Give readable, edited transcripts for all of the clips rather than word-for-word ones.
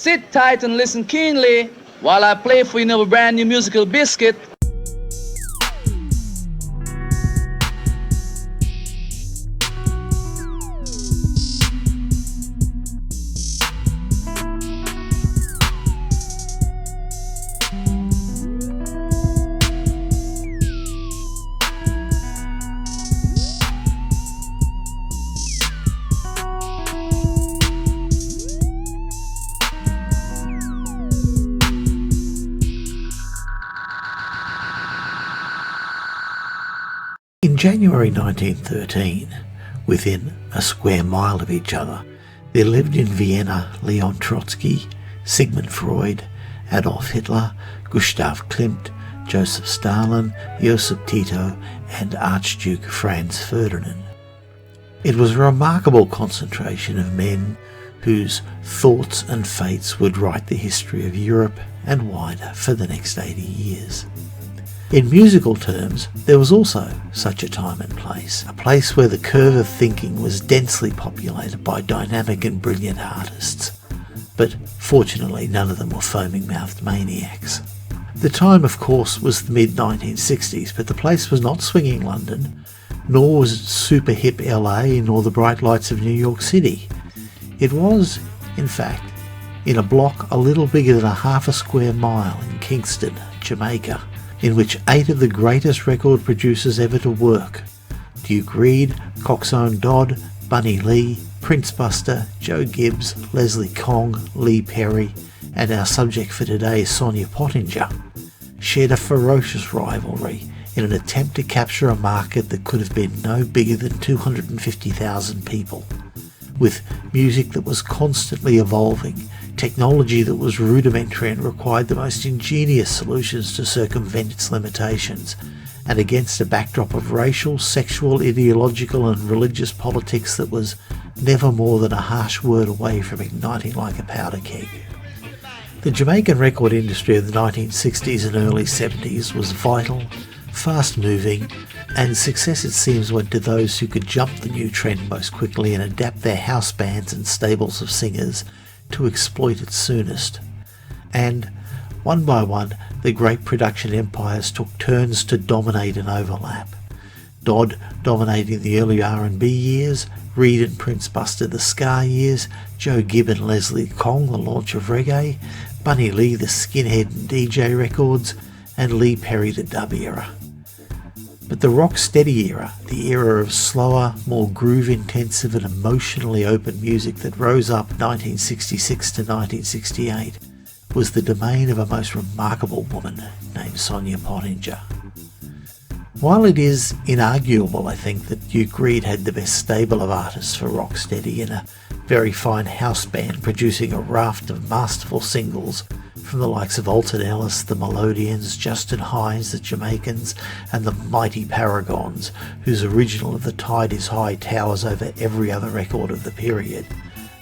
Sit tight and listen keenly while I play for you a brand new musical biscuit. In January 1913, within a square mile of each other, there lived in Vienna Leon Trotsky, Sigmund Freud, Adolf Hitler, Gustav Klimt, Joseph Stalin, Josip Tito, and Archduke Franz Ferdinand. It was a remarkable concentration of men whose thoughts and fates would write the history of Europe and wider for the next 80 years. In musical terms, there was also such a time and place, a place where the curve of thinking was densely populated by dynamic and brilliant artists. But fortunately, none of them were foaming-mouthed maniacs. The time, of course, was the mid-1960s, but the place was not swinging London, nor was it super hip LA, nor the bright lights of New York City. It was, in fact, in a block a little bigger than a half a square mile in Kingston, Jamaica, in which 8 of the greatest record producers ever to work, Duke Reid, Coxsone Dodd, Bunny Lee, Prince Buster, Joe Gibbs, Leslie Kong, Lee Perry, and our subject for today, Sonia Pottinger, shared a ferocious rivalry in an attempt to capture a market that could have been no bigger than 250,000 people. With music that was constantly evolving, technology that was rudimentary and required the most ingenious solutions to circumvent its limitations, and against a backdrop of racial, sexual, ideological and religious politics that was never more than a harsh word away from igniting like a powder keg. The Jamaican record industry of the 1960s and early 70s was vital, fast-moving, and success, it seems, went to those who could jump the new trend most quickly and adapt their house bands and stables of singers to exploit it soonest. And, one by one, the great production empires took turns to dominate and overlap. Dodd dominating the early R&B years, Reid and Prince Buster the ska years, Joe Gibb and Leslie Kong the launch of reggae, Bunny Lee the skinhead and DJ records, and Lee Perry the dub era. But the Rocksteady era, the era of slower, more groove-intensive and emotionally open music that rose up 1966 to 1968, was the domain of a most remarkable woman named Sonia Pottinger. While it is inarguable, I think, that Duke Reid had the best stable of artists for Rocksteady in a very fine house band producing a raft of masterful singles from the likes of Alton Ellis, the Melodians, Justin Hines, the Jamaicans, and the mighty Paragons, whose original of The Tide is High towers over every other record of the period,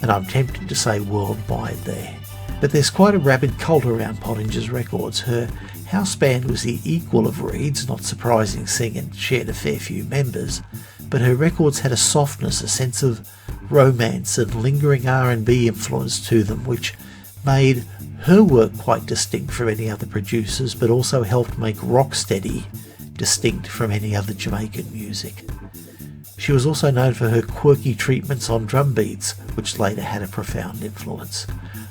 and I'm tempted to say worldwide there. But there's quite a rabid cult around Pottinger's records. Her house band was the equal of Reid's, not surprising seeing it shared a fair few members, but her records had a softness, a sense of romance and lingering R&B influence to them, which made her work quite distinct from any other producers, but also helped make Rocksteady distinct from any other Jamaican music. She was also known for her quirky treatments on drum beats, which later had a profound influence.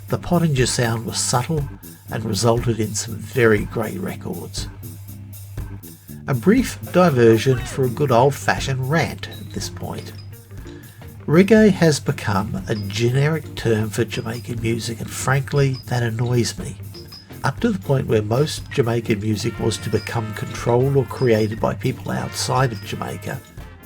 The Pottinger sound was subtle and resulted in some very great records. A brief diversion for a good old-fashioned rant at this point. Reggae has become a generic term for Jamaican music, and frankly, that annoys me. Up to the point where most Jamaican music was to become controlled or created by people outside of Jamaica,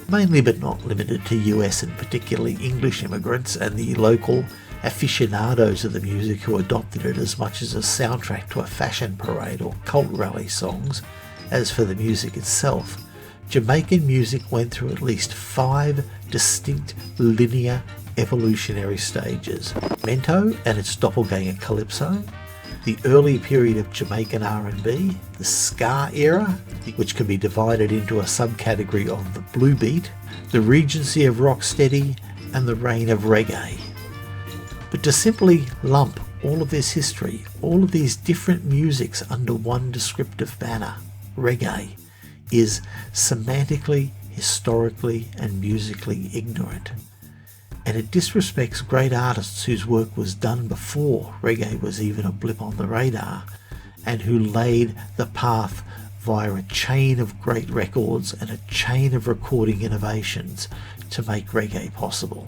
mainly but not limited to US and particularly English immigrants and the local aficionados of the music who adopted it as much as a soundtrack to a fashion parade or cult rally songs as for the music itself. Jamaican music went through at least 5 distinct linear evolutionary stages. Mento and its doppelganger Calypso, the early period of Jamaican R&B, the ska era, which can be divided into a subcategory of the blue beat, the regency of Rocksteady, and the reign of reggae. But to simply lump all of this history, all of these different musics under one descriptive banner, reggae, is semantically, historically and musically ignorant. And it disrespects great artists whose work was done before reggae was even a blip on the radar, and who laid the path via a chain of great records and a chain of recording innovations to make reggae possible.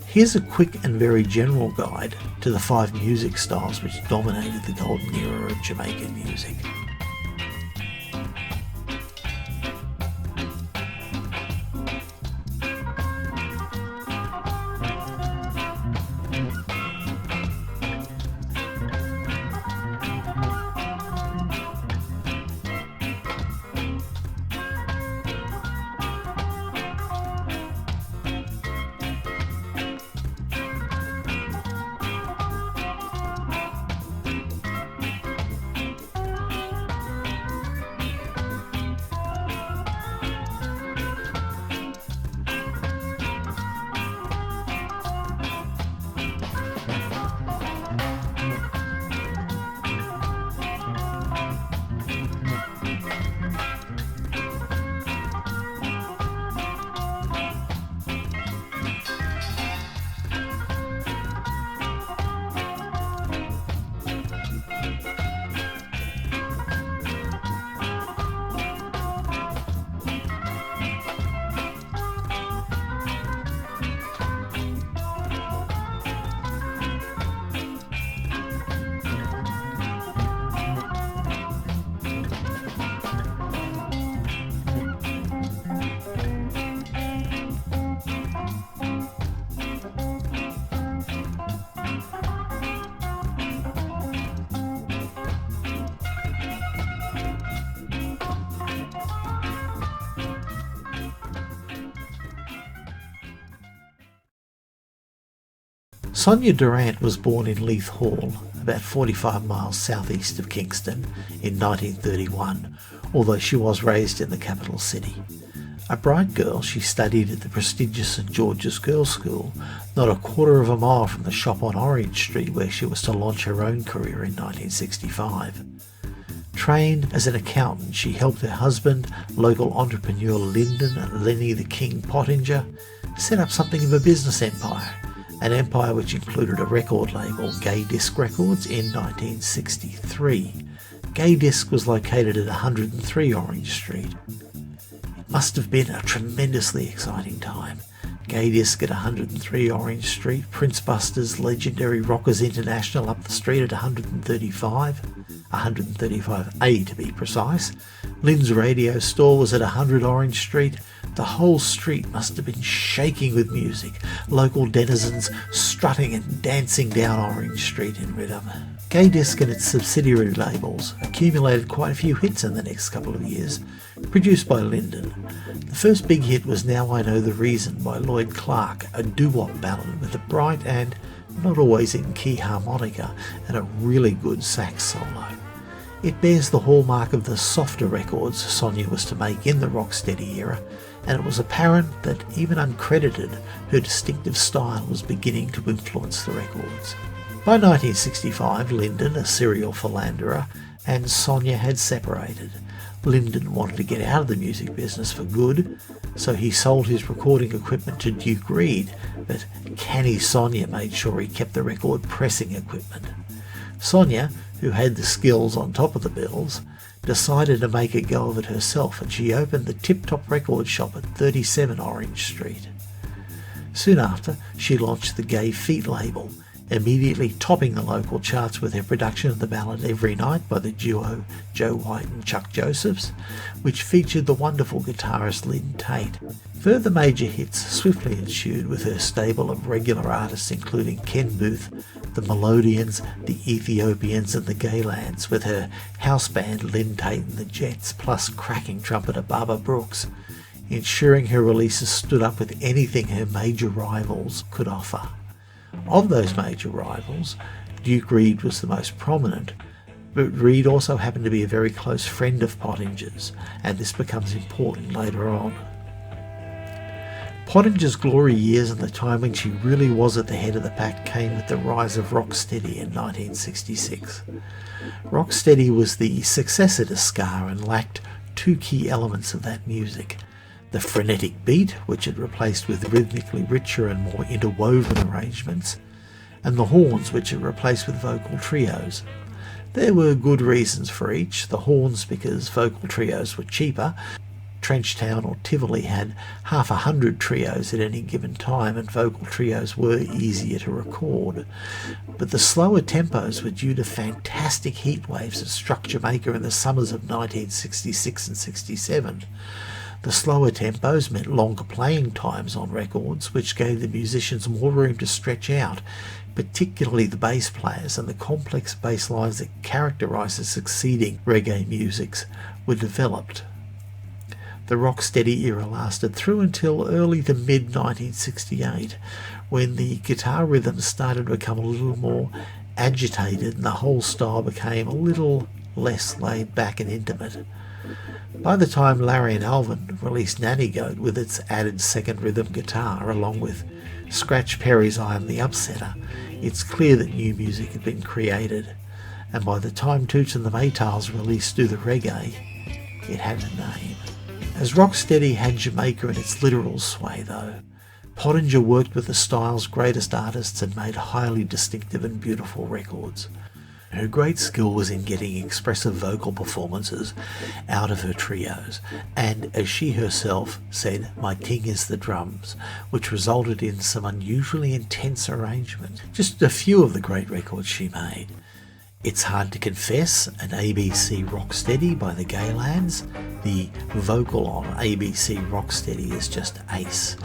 Here's a quick and very general guide to the 5 music styles which dominated the golden era of Jamaican music. Sonia Durant was born in Leith Hall, about 45 miles southeast of Kingston, in 1931, although she was raised in the capital city. A bright girl, she studied at the prestigious St George's Girls' School, not a quarter of a mile from the shop on Orange Street where she was to launch her own career in 1965. Trained as an accountant, she helped her husband, local entrepreneur Lyndon and Lenny the King Pottinger, set up something of a business empire, an empire which included a record label, Gay Disc Records, in 1963. Gay Disc was located at 103 Orange Street. It must have been a tremendously exciting time. Gay Disc at 103 Orange Street, Prince Buster's Legendary Rockers International up the street at 135A to be precise. Lynn's radio store was at 100 Orange Street. The whole street must have been shaking with music, local denizens strutting and dancing down Orange Street in rhythm. Gay Disc and its subsidiary labels accumulated quite a few hits in the next couple of years, produced by Lyndon. The first big hit was Now I Know the Reason by Lloyd Clark, a doo-wop ballad with a bright and not always in key harmonica and a really good sax solo. It bears the hallmark of the softer records Sonia was to make in the Rocksteady era, and it was apparent that, even uncredited, her distinctive style was beginning to influence the records. By 1965, Lyndon, a serial philanderer, and Sonia had separated. Lyndon wanted to get out of the music business for good, so he sold his recording equipment to Duke Reid, but canny Sonia made sure he kept the record pressing equipment. Sonia, who had the skills on top of the bills, decided to make a go of it herself, and she opened the Tip Top Record Shop at 37 Orange Street. Soon after, she launched the Gay Feet label, immediately topping the local charts with her production of the ballad Every Night by the duo Joe White and Chuck Josephs, which featured the wonderful guitarist Lynn Tate. Further major hits swiftly ensued with her stable of regular artists including Ken Booth, the Melodians, the Ethiopians and the Gaylands, with her house band Lynn Tate and the Jets, plus cracking trumpeter Barbara Brooks, ensuring her releases stood up with anything her major rivals could offer. Of those major rivals, Duke Reid was the most prominent, but Reid also happened to be a very close friend of Pottinger's, and this becomes important later on. Pottinger's glory years and the time when she really was at the head of the pack came with the rise of Rocksteady in 1966. Rocksteady was the successor to ska and lacked two key elements of that music: the frenetic beat, which it replaced with rhythmically richer and more interwoven arrangements, and the horns, which it replaced with vocal trios. There were good reasons for each: the horns because vocal trios were cheaper. Trenchtown or Tivoli had 100 trios at any given time, and vocal trios were easier to record. But the slower tempos were due to fantastic heat waves that struck Jamaica in the summers of 1966 and 67. The slower tempos meant longer playing times on records, which gave the musicians more room to stretch out, particularly the bass players, and the complex bass lines that characterised the succeeding reggae musics were developed. The Rocksteady era lasted through until early to mid-1968, when the guitar rhythms started to become a little more agitated and the whole style became a little less laid back and intimate. By the time Larry and Alvin released Nanny Goat with its added second rhythm guitar, along with Scratch Perry's I Am the Upsetter, it's clear that new music had been created, and by the time Toots and the Maytals released Do the Reggae, it had a name. As Rocksteady had Jamaica in its literal sway, though, Pottinger worked with the style's greatest artists and made highly distinctive and beautiful records. Her great skill was in getting expressive vocal performances out of her trios, and as she herself said, "My ting is the drums," which resulted in some unusually intense arrangements. Just a few of the great records she made: It's Hard to Confess, an ABC Rocksteady by the Gaylads. The vocal on ABC Rocksteady is just ace.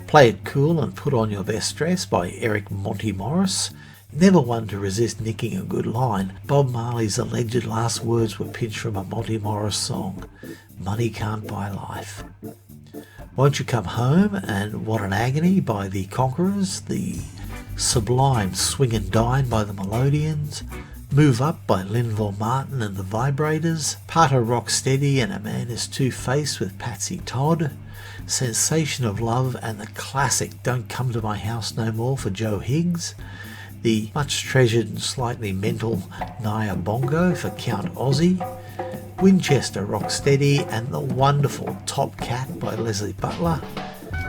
Play It Cool and Put On Your Best Dress by Eric Monty Morris. Never one to resist nicking a good line. Bob Marley's alleged last words were pinched from a Monty Morris song, Money Can't Buy Life. Won't You Come Home and What an Agony by the Conquerors. The sublime Swing and Dine by the Melodians. Move Up by Linval Martin and the Vibrators. Part of Rocksteady and A Man Is Two-Faced with Patsy Todd. Sensation of Love and the classic Don't Come to My House No More for Joe Higgs. The much treasured and slightly mental Naya Bongo for Count Ozzy. Winchester Rocksteady and the wonderful Top Cat by Leslie Butler.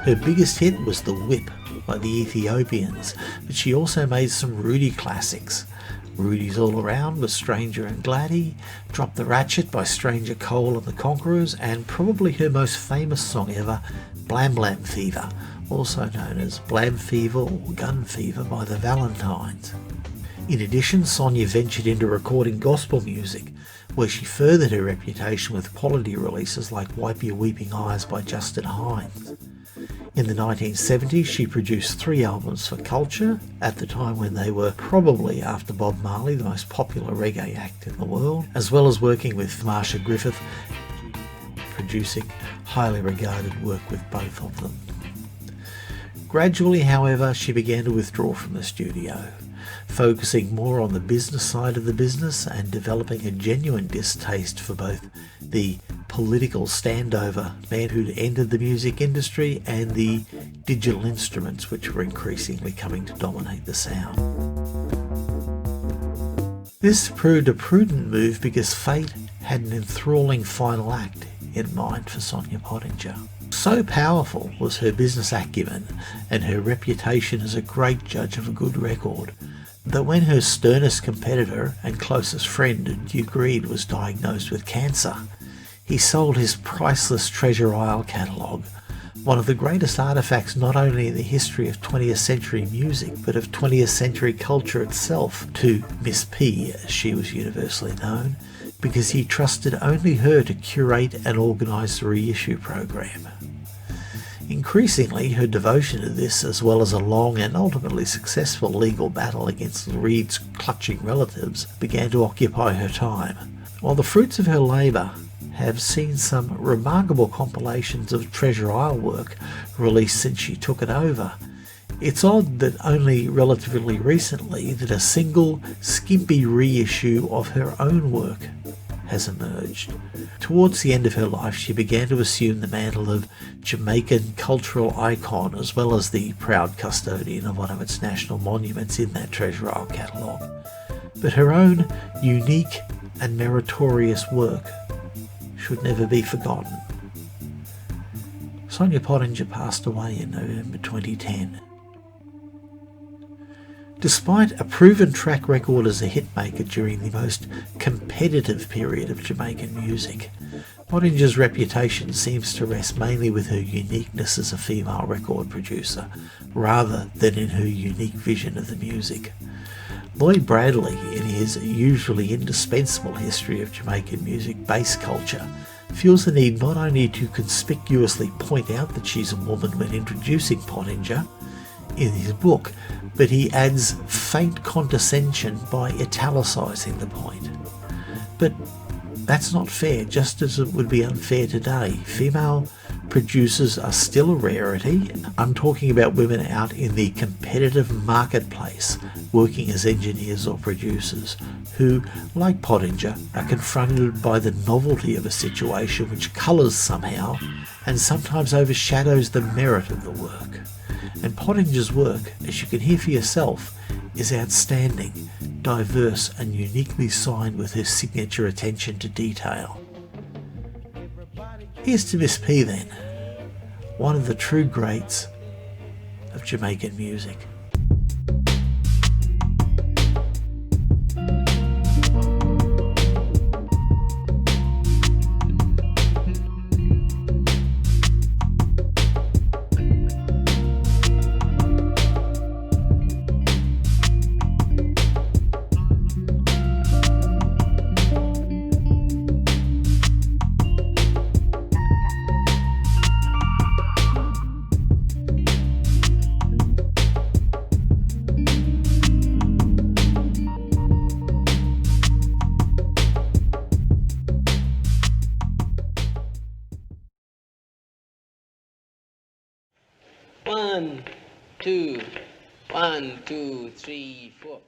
Her biggest hit was The Whip by the Ethiopians, but she also made some Rudy classics. Rudy's All Around with Stranger and Gladdy, Drop the Ratchet by Stranger Cole and the Conquerors, and probably her most famous song ever, Blam Blam Fever, also known as Blam Fever or Gun Fever by the Valentines. In addition, Sonia ventured into recording gospel music, where she furthered her reputation with quality releases like Wipe Your Weeping Eyes by Justin Hines. In the 1970s, she produced 3 albums for Culture, at the time when they were probably, after Bob Marley, the most popular reggae act in the world, as well as working with Marsha Griffith, producing highly regarded work with both of them. Gradually, however, she began to withdraw from the studio, focusing more on the business side of the business and developing a genuine distaste for both the political standover men who'd entered the music industry and the digital instruments which were increasingly coming to dominate the sound. This proved a prudent move because fate had an enthralling final act in mind for Sonia Pottinger. So powerful was her business acumen and her reputation as a great judge of a good record that when her sternest competitor and closest friend, Duke Reid, was diagnosed with cancer, he sold his priceless Treasure Isle catalogue, one of the greatest artefacts not only in the history of 20th century music but of 20th century culture itself, to Miss P, as she was universally known, because he trusted only her to curate and organise the reissue program. Increasingly, her devotion to this, as well as a long and ultimately successful legal battle against Reed's clutching relatives, began to occupy her time. While the fruits of her labour have seen some remarkable compilations of Treasure Isle work released since she took it over, it's odd that only relatively recently that a single skimpy reissue of her own work has emerged. Towards the end of her life, she began to assume the mantle of Jamaican cultural icon, as well as the proud custodian of one of its national monuments in that treasure isle catalogue. But her own unique and meritorious work should never be forgotten. Sonja Pottinger passed away in November 2010. Despite a proven track record as a hitmaker during the most competitive period of Jamaican music, Pottinger's reputation seems to rest mainly with her uniqueness as a female record producer, rather than in her unique vision of the music. Lloyd Bradley, in his usually indispensable history of Jamaican music bass culture, feels the need not only to conspicuously point out that she's a woman when introducing Pottinger in his book, but he adds faint condescension by italicising the point. But that's not fair, just as it would be unfair today. Female producers are still a rarity. I'm talking about women out in the competitive marketplace, working as engineers or producers, who, like Pottinger, are confronted by the novelty of a situation which colours somehow and sometimes overshadows the merit of the work. And Pottinger's work, as you can hear for yourself, is outstanding, diverse and uniquely signed with her signature attention to detail. Here's to Miss P then, one of the true greats of Jamaican music. One, two, 1, 2, 3, 4.